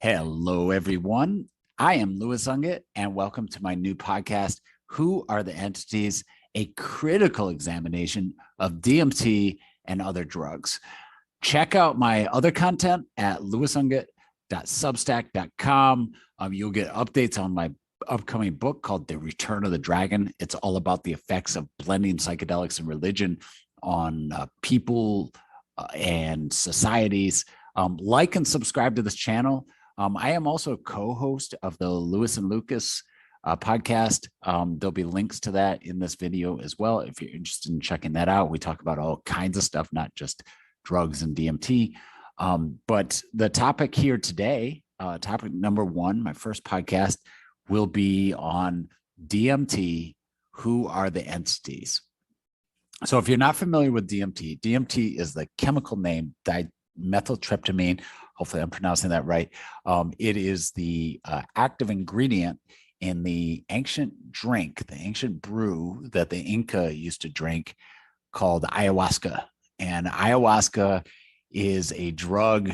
Hello, everyone. I am Louis Ungett, and welcome to my new podcast, Who Are the Entities? A critical examination of DMT and other drugs. Check out my other content at louisungett.substack.com. You'll get updates on my upcoming book called The Return of the Dragon. It's all about the effects of blending psychedelics and religion on people and societies. Like and subscribe to this channel. I am also co-host of the Lewis and Lucas podcast. There'll be links to that in this video as well. If you're interested in checking that out, we talk about all kinds of stuff, not just drugs and DMT. But the topic here today, topic number one, my first podcast, will be on DMT. Who are the entities? So if you're not familiar with DMT, DMT is the chemical name dimethyltryptamine. Hopefully I'm pronouncing that right. It is the active ingredient in the ancient drink, the ancient brew that the Inca used to drink called ayahuasca. And ayahuasca is a drug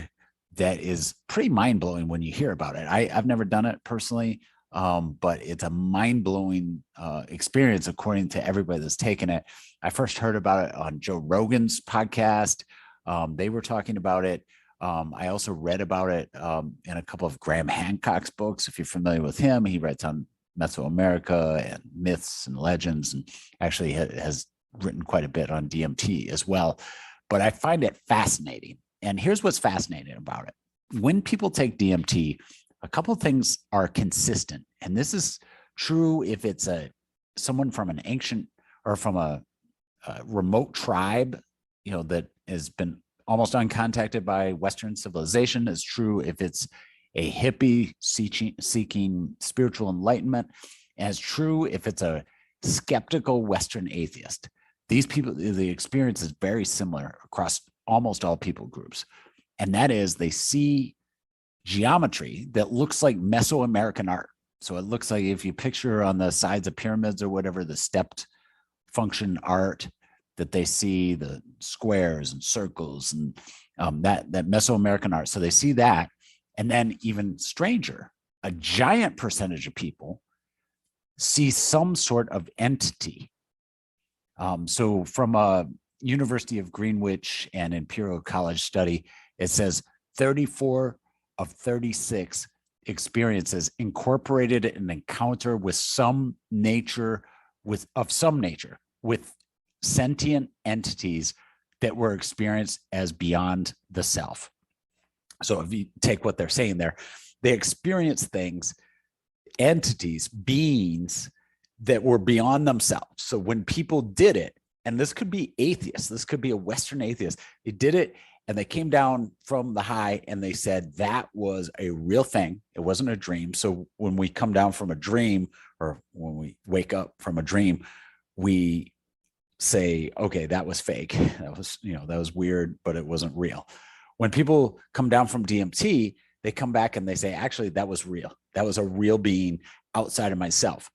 that is pretty mind-blowing when you hear about it. I've never done it personally, but it's a mind-blowing experience according to everybody that's taken it. I first heard about it on Joe Rogan's podcast. They were talking about it. I also read about it in a couple of Graham Hancock's books. If you're familiar with him, he writes on Mesoamerica and myths and legends, and actually has written quite a bit on DMT as well. But I find it fascinating. And here's what's fascinating about it. When people take DMT, a couple of things are consistent. And this is true if it's someone from an ancient or from a remote tribe, that has been almost uncontacted by Western civilization. Is true if it's a hippie seeking spiritual enlightenment, and it's true if it's a skeptical Western atheist. These people, the experience is very similar across almost all people groups. And that is they see geometry that looks like Mesoamerican art. So it looks like if you picture on the sides of pyramids or whatever, the stepped function art that they see, the squares and circles and that Mesoamerican art. So they see that. And then even stranger, a giant percentage of people see some sort of entity. So from a University of Greenwich and Imperial College study, it says 34 of 36 experiences incorporated an encounter with some nature, with sentient entities that were experienced as beyond the self. So if you take what they're saying there, they experience things, entities, beings that were beyond themselves. So when people did it, and this could be atheists, this could be a Western atheist, they did it and they came down from the high and they said that was a real thing. It wasn't a dream. So when we come down from a dream, or when we wake up from a dream, we say, okay, that was fake. That was weird, but it wasn't real. When people come down from DMT, they come back and they say, actually, that was real. That was a real being outside of myself.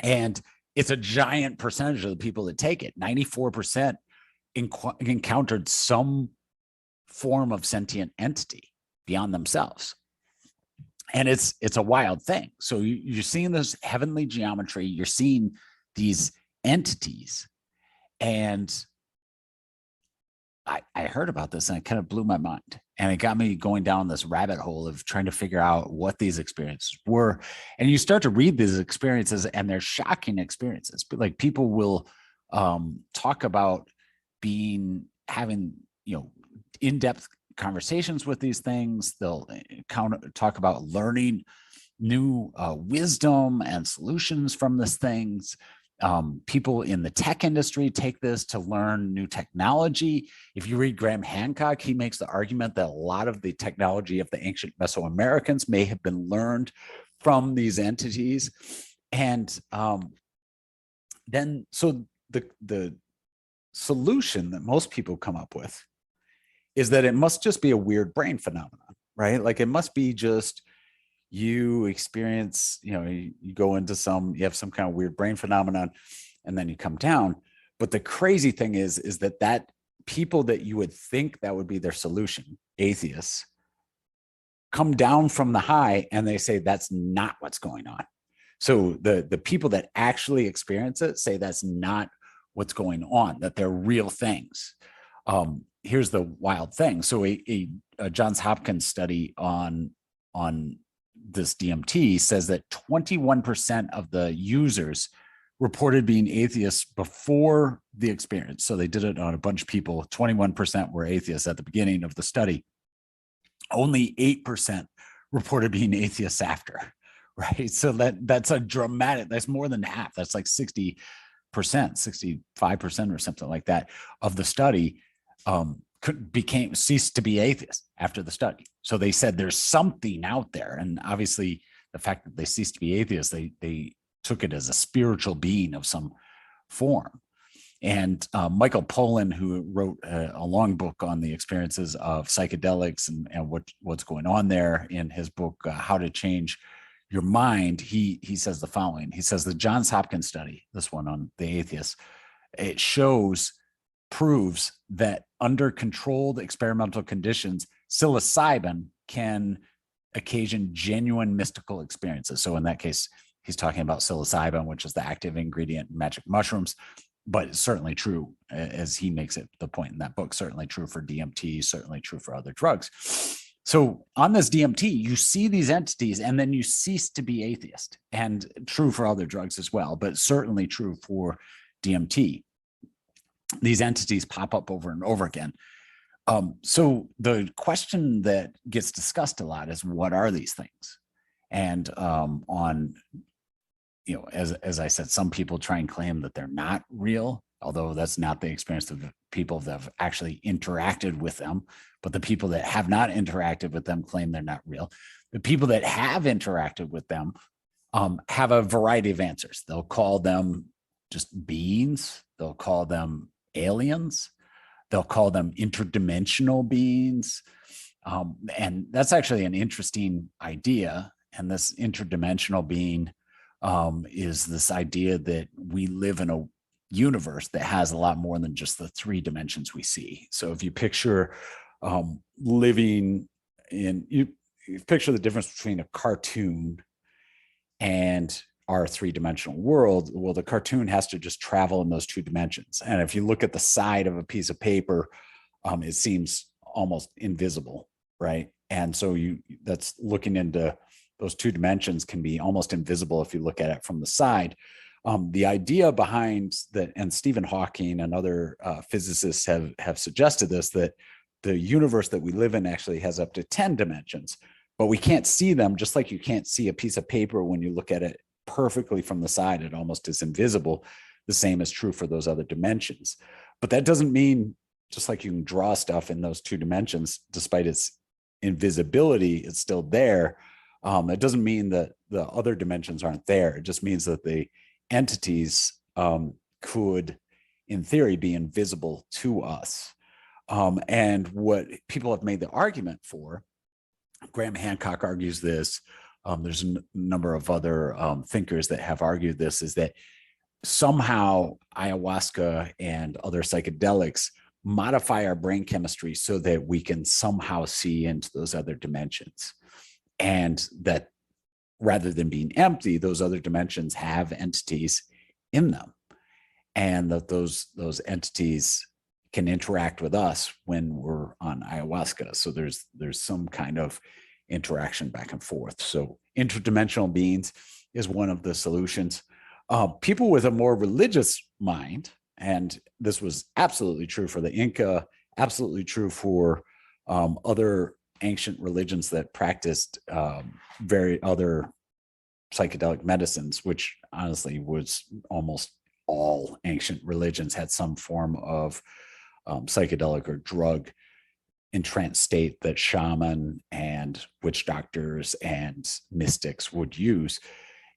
And it's a giant percentage of the people that take it. 94% encountered some form of sentient entity beyond themselves. And it's a wild thing. So you're seeing this heavenly geometry. You're seeing these entities. And I heard about this and it kind of blew my mind. And it got me going down this rabbit hole of trying to figure out what these experiences were. And you start to read these experiences and they're shocking experiences. But like people will talk about having in-depth conversations with these things. They'll talk about learning new wisdom and solutions from these things. People in the tech industry take this to learn new technology. If you read Graham Hancock, he makes the argument that a lot of the technology of the ancient Mesoamericans may have been learned from these entities. And then so the solution that most people come up with is that it must just be a weird brain phenomenon, right? Like it must be just you experience, you go into you have some kind of weird brain phenomenon and then you come down. But the crazy thing is that people that you would think that would be their solution, atheists, come down from the high and they say that's not what's going on. So the people that actually experience it say that's not what's going on, that they're real things. Here's the wild thing. So a Johns Hopkins study on this DMT says that 21% of the users reported being atheists before the experience. So they did it on a bunch of people. 21% were atheists at the beginning of the study. Only 8% reported being atheists after, right? So that's a dramatic, that's more than half. That's like 60%, 65% or something like that of the study ceased to be atheist after the study. So they said there's something out there. And obviously the fact that they ceased to be atheists, they took it as a spiritual being of some form. And Michael Pollan, who wrote a long book on the experiences of psychedelics and what's going on there in his book, How to Change Your Mind, he says the following. He says the Johns Hopkins study, this one on the atheists, it proves that under controlled experimental conditions, psilocybin can occasion genuine mystical experiences. So in that case, he's talking about psilocybin, which is the active ingredient in magic mushrooms, but it's certainly true, as he makes it the point in that book, certainly true for DMT, certainly true for other drugs. So on this DMT, you see these entities and then you cease to be atheist, and true for other drugs as well, but certainly true for DMT. These entities pop up over and over again. So the question that gets discussed a lot is, what are these things? And as I said, some people try and claim that they're not real, although that's not the experience of the people that have actually interacted with them. But the people that have not interacted with them claim they're not real. The people that have interacted with them have a variety of answers. They'll call them just beings. They'll call them aliens. They'll call them interdimensional beings. And that's actually an interesting idea. And this interdimensional being is this idea that we live in a universe that has a lot more than just the three dimensions we see. So if you picture living in, you picture the difference between a cartoon and our three-dimensional world. Well, the cartoon has to just travel in those two dimensions. And if you look at the side of a piece of paper, it seems almost invisible, right? And so that's looking into those two dimensions can be almost invisible if you look at it from the side. The idea behind that, and Stephen Hawking and other physicists have suggested this, that the universe that we live in actually has up to 10 dimensions, but we can't see them, just like you can't see a piece of paper when you look at it perfectly from the side. It almost is invisible. The same is true for those other dimensions. But that doesn't mean, just like you can draw stuff in those two dimensions, despite its invisibility, it's still there. It doesn't mean that the other dimensions aren't there. It just means that the entities could, in theory, be invisible to us. And what people have made the argument for, Graham Hancock argues this, there's a number of other thinkers that have argued this, is that somehow ayahuasca and other psychedelics modify our brain chemistry so that we can somehow see into those other dimensions. And that rather than being empty, those other dimensions have entities in them. And that those entities can interact with us when we're on ayahuasca. So there's some kind of interaction back and forth. So interdimensional beings is one of the solutions. People with a more religious mind, and this was absolutely true for the Inca, absolutely true for other ancient religions that practiced very other psychedelic medicines, which honestly was almost all ancient religions had some form of psychedelic or drug entranced state that shaman and witch doctors and mystics would use.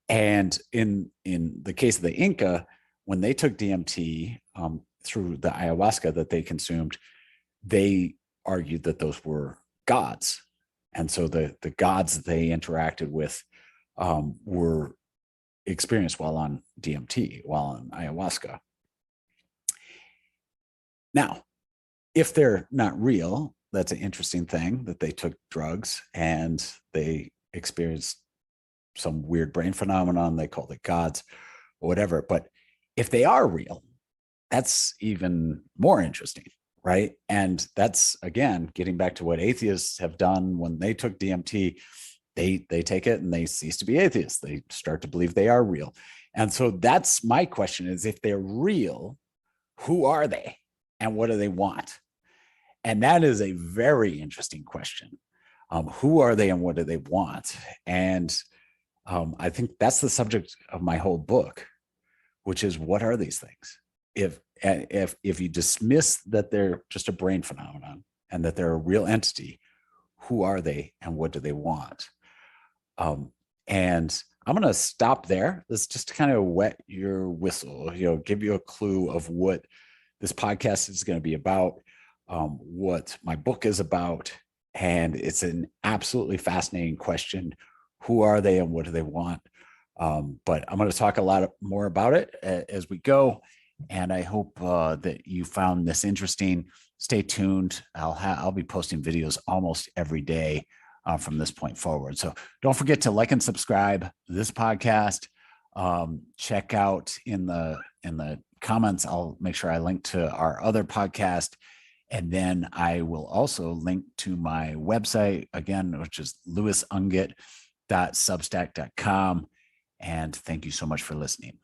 And in the case of the Inca, when they took DMT through the ayahuasca that they consumed, they argued that those were gods. And so the gods that they interacted with were experienced while on DMT, while on ayahuasca. Now, if they're not real, that's an interesting thing that they took drugs and they experienced some weird brain phenomenon. They called it gods or whatever. But if they are real, that's even more interesting, right? And that's, again, getting back to what atheists have done when they took DMT. They take it and they cease to be atheists. They start to believe they are real. And so that's my question, is if they're real, who are they and what do they want? And that is a very interesting question. Who are they and what do they want? And I think that's the subject of my whole book, which is, what are these things? If you dismiss that they're just a brain phenomenon and that they're a real entity, who are they and what do they want? And I'm going to stop there. This just to kind of wet your whistle, give you a clue of what this podcast is going to be about, what my book is about. And it's an absolutely fascinating question. Who are they and what do they want? But I'm going to talk a lot more about it as we go. And I hope that you found this interesting. Stay tuned. I'll be posting videos almost every day from this point forward. So don't forget to like and subscribe this podcast. Check out in the comments, I'll make sure I link to our other podcast. And then I will also link to my website again, which is lewisungit.substack.com. And thank you so much for listening.